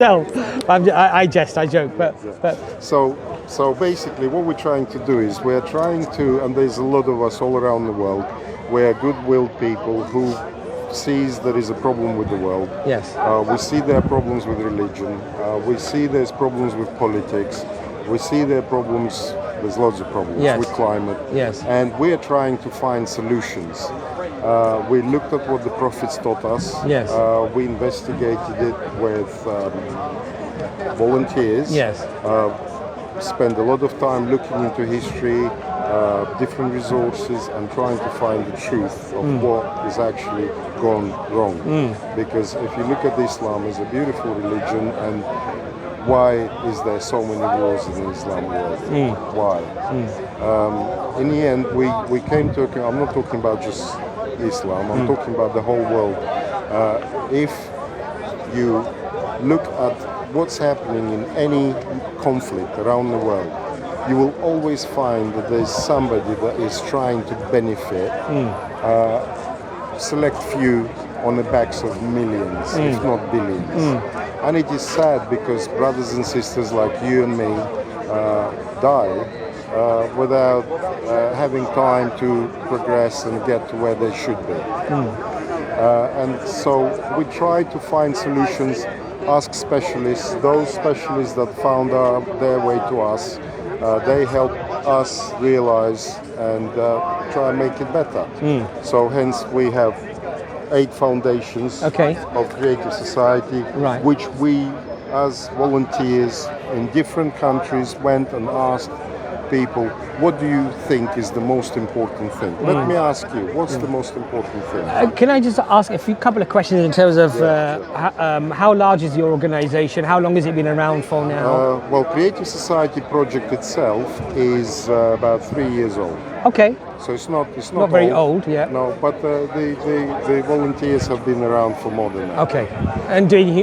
No, I jest, I joke, but So basically, what we're trying to do is we're trying to, and there's a lot of us all around the world. We're good-willed people who sees there is a problem with the world. yes, We see there are problems with religion. We see there's problems with politics. We see there are problems. There's lots of problems Yes. with climate. Yes. And we're trying to find solutions. We looked at what the prophets taught us. Yes. We investigated it with volunteers. yes, Spend a lot of time looking into history, different resources, and trying to find the truth of what is actually gone wrong. Because if you look at Islam as a beautiful religion, and why is there so many wars in the Islam world? Why? In the end, we came to, I'm not talking about just Islam, I'm talking about the whole world. If you look at what's happening in any conflict around the world, you will always find that there's somebody that is trying to benefit select few on the backs of millions, if not billions. And it is sad because brothers and sisters like you and me die without having time to progress and get to where they should be. And so we try to find solutions, ask specialists, those specialists that found their way to us, they help us realize and try and make it better. So hence we have 8 foundations Okay. of Creative Society, Right. which we as volunteers in different countries went and asked people, what do you think is the most important thing? Let me ask you, what's the most important thing? Can I just ask a couple of questions in terms of how large is your organisation? How long has it been around for now? Well, Creative Society project itself is about 3 years old. Okay, So it's not not very old, yeah. No, but the volunteers have been around for more than that. Okay, and doing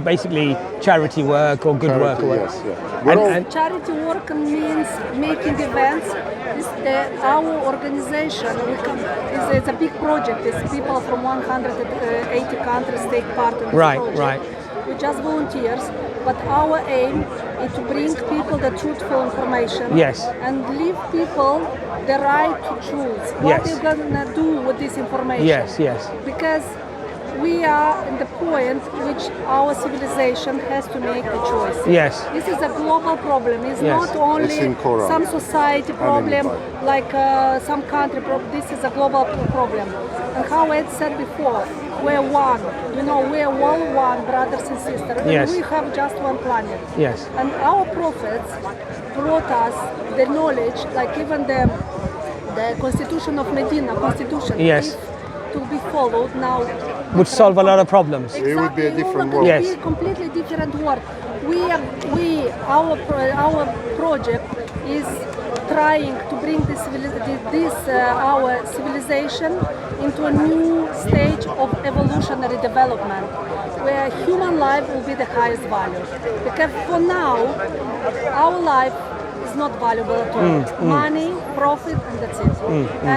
basically charity work or good work? Or Yes, yeah. We're all, Charity work means making events. Our organization it's a big project. It's people from 180 countries take part in this Right, project. right. We're just volunteers, but our aim is to bring people the truthful information Yes. and leave people the right to choose what Yes. they're gonna do with this information. Yes, yes. Because we are in the point which our civilization has to make the choice. Yes. This is a global problem. It's Yes. not only It's in Quran. some society problem, Bible. like some country problem. This is a global problem. And how Ed said before, we're one. You know, we're all one, brothers and sisters. And Yes. we have just one planet. Yes. And our prophets brought us the knowledge, like even the Constitution of Medina, Constitution. Yes. if to be followed now. Would solve a lot of problems. It would be a different world. world. Yes. Be a completely different world. Our project is trying to bring our civilization into a new stage of evolutionary development, where human life will be the highest value. Because for now, our life is not valuable at all. Money, profit, and that's it.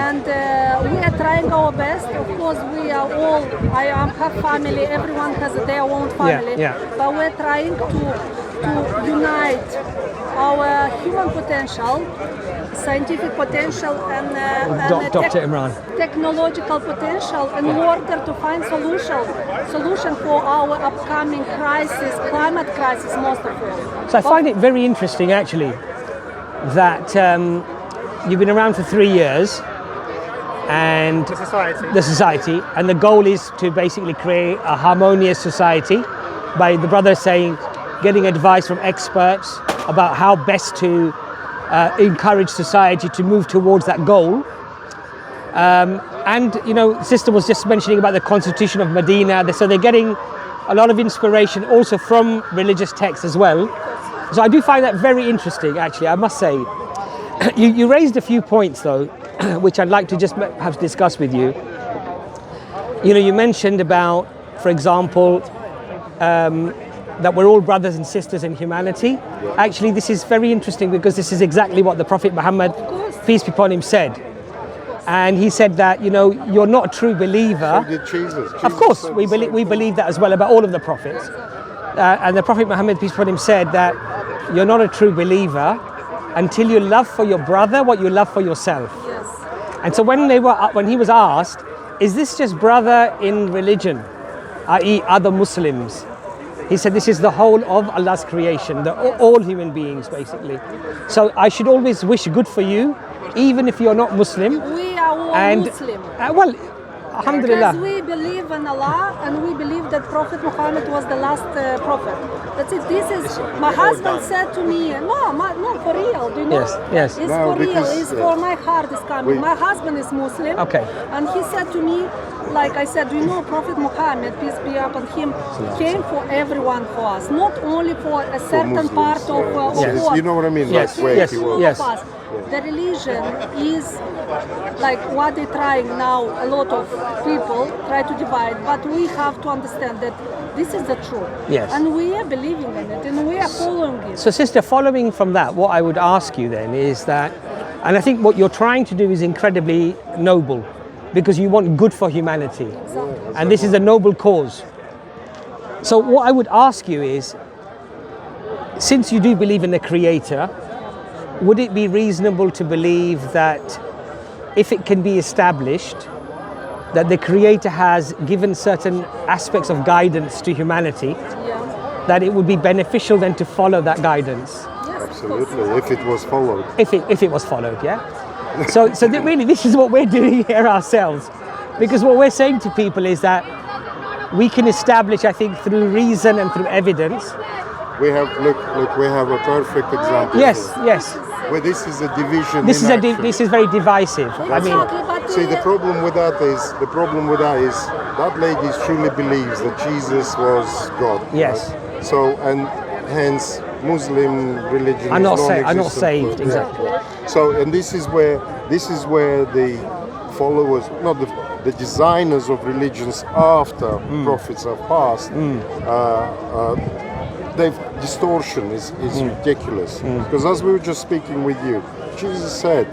And we are trying our best. Of course, we are all, I have family, everyone has their own family. yeah. But we're trying to unite our human potential, scientific potential, and Dr. Imran. technological potential in order to find solution for our upcoming crisis, climate crisis, most of all. So I find it very interesting, actually, that you've been around for 3 years, and the society, and the goal is to basically create a harmonious society by the brother saying, getting advice from experts about how best to encourage society to move towards that goal. And you know, sister was just mentioning about the Constitution of Medina, so they're getting a lot of inspiration also from religious texts as well. So I do find that very interesting, actually, I must say. You raised a few points though, which I'd like to just have discussed with you. You know, you mentioned about, for example, that we're all brothers and sisters in humanity. Actually, this is very interesting because this is exactly what the Prophet Muhammad, peace be upon him, said. And he said that, you know, you're not a true believer. So did Jesus. Of course, we believe that as well about all of the prophets. And the Prophet Muhammad, peace be upon him, said that you're not a true believer until you love for your brother what you love for yourself. Yes. And so when he was asked, is this just brother in religion, i.e. other Muslims? He said this is the whole of Allah's creation, all human beings basically. So I should always wish good for you, even if you're not Muslim. We are all And Muslim. well, alhamdulillah. Because we believe in Allah and we believe that Prophet Muhammad was the last prophet. That's it. This is my husband said to me. No, for real. Do you know? Yes. It's No, for real. because, It's for my heart is coming. My husband is Muslim. Okay. And he said to me, like I said, do you know Prophet Muhammad, peace be upon him, came for everyone for us, not only for a certain Muslims, part of Yes, what you know what I mean? Yes, Like where yes, he was. yes. of us. The religion is like what they're trying now. A lot of people try to divide, but we have to understand that this is the truth. Yes. And we are believing in it, and we are following it. So sister, following from that, what I would ask you then is that, and I think what you're trying to do is incredibly noble, because you want good for humanity. Exactly. And this is a noble cause. So what I would ask you is, since you do believe in a creator, would it be reasonable to believe that if it can be established that the creator has given certain aspects of guidance to humanity, Yeah. that it would be beneficial then to follow that guidance? Yes, of course. Absolutely, if it was followed. If it was followed, yeah. So really, this is what we're doing here ourselves, because what we're saying to people is that we can establish, I think, through reason and through evidence. We have look. We have a perfect example. Yes, here, yes. Where this is a division. This in is action. this is very divisive. I mean, Exactly, but See, the problem with that is that lady truly believes that Jesus was God. Yes. right? So and hence Muslim religion Are is not non-existent. saved, exactly. So and this is where the followers, not the designers of religions after prophets have passed, they've distortion is ridiculous. Because as we were just speaking with you, Jesus said,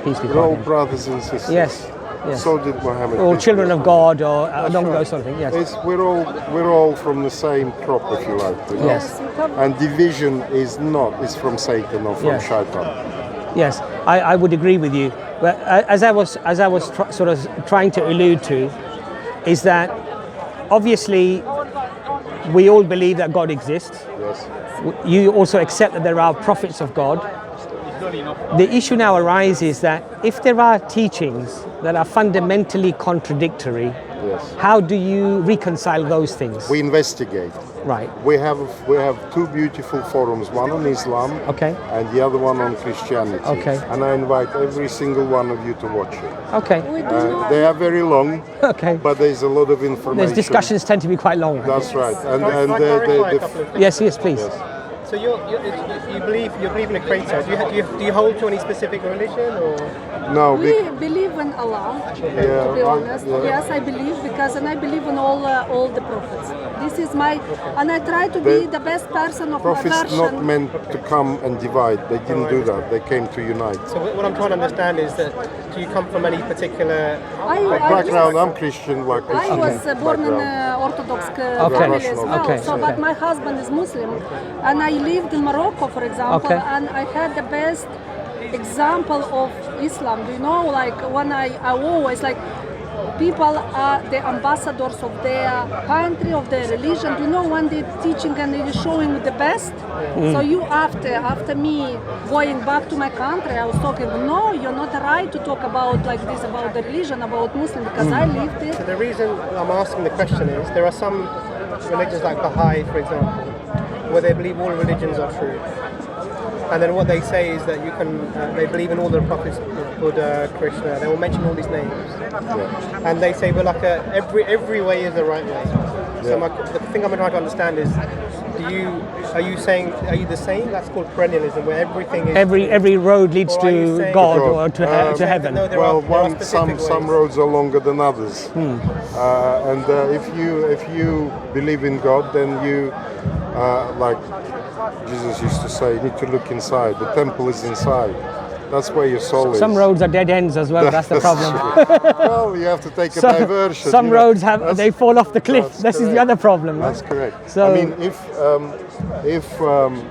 peace be we're all upon him. brothers and sisters. Yes, yes. So did Muhammad. Or peace children be of upon God, or That's along right. those sort of things. Yes. We're all from the same crop, if you like. you know? Yes. And division is from Satan or from Yes. Shaitan. Yes, I would agree with you. But as I was sort of trying to allude to, is that obviously we all believe that God exists. Yes. You also accept that there are prophets of God. The issue now arises that if there are teachings that are fundamentally contradictory, Yes. how do you reconcile those things? We investigate. Right. We have two beautiful forums, one on Islam Okay. and the other one on Christianity. Okay. And I invite every single one of you to watch it. Okay. we do not. They are very long, Okay. but there's a lot of information. Those discussions tend to be quite long. That's right. And Can I clarify a couple of things? Yes, please. So you believe in a creator. Do you hold to any specific religion or? no, We believe in Allah, to be honest. Yes, I believe and I believe in all the prophets. This is and I try to be the best person of my prophets version. not meant to come and divide. They didn't do that. They came to unite. So what I'm trying to understand is that do you come from any particular? Background, I'm Christian, like I Christian was born in background. Orthodox Okay. family as well. Okay. So, but my husband is Muslim, and I lived in Morocco, for example, Okay. and I had the best example of Islam. Do you know, like when I always like people are the ambassadors of their country, of their religion. Do you know when they're teaching and they're showing the best? So you after me going back to my country, I was talking, no, you're not right to talk about like this, about the religion, about Muslim, because I lived it. So the reason I'm asking the question is there are some religions like Baha'i, for example, where they believe all religions are true. And then what they say is that you can, they believe in all the prophets, Buddha, Krishna, they will mention all these names. And they say, well, like every way is the right way. So the thing I'm trying to understand is, are you the same? That's called perennialism, where everything is Every road leads Or are you to saying- God To or God. to heaven. No, there Well, are specific some ways. roads are longer than others, and if you believe in God, then you, like Jesus used to say, you need to look inside. The temple is inside. That's where your soul is. Some roads are dead ends as well. That's the problem. Well, you have to take a diversion. Some you know. roads have they fall off the cliff. That's This is the correct. other problem. That's correct. So I mean, if Islam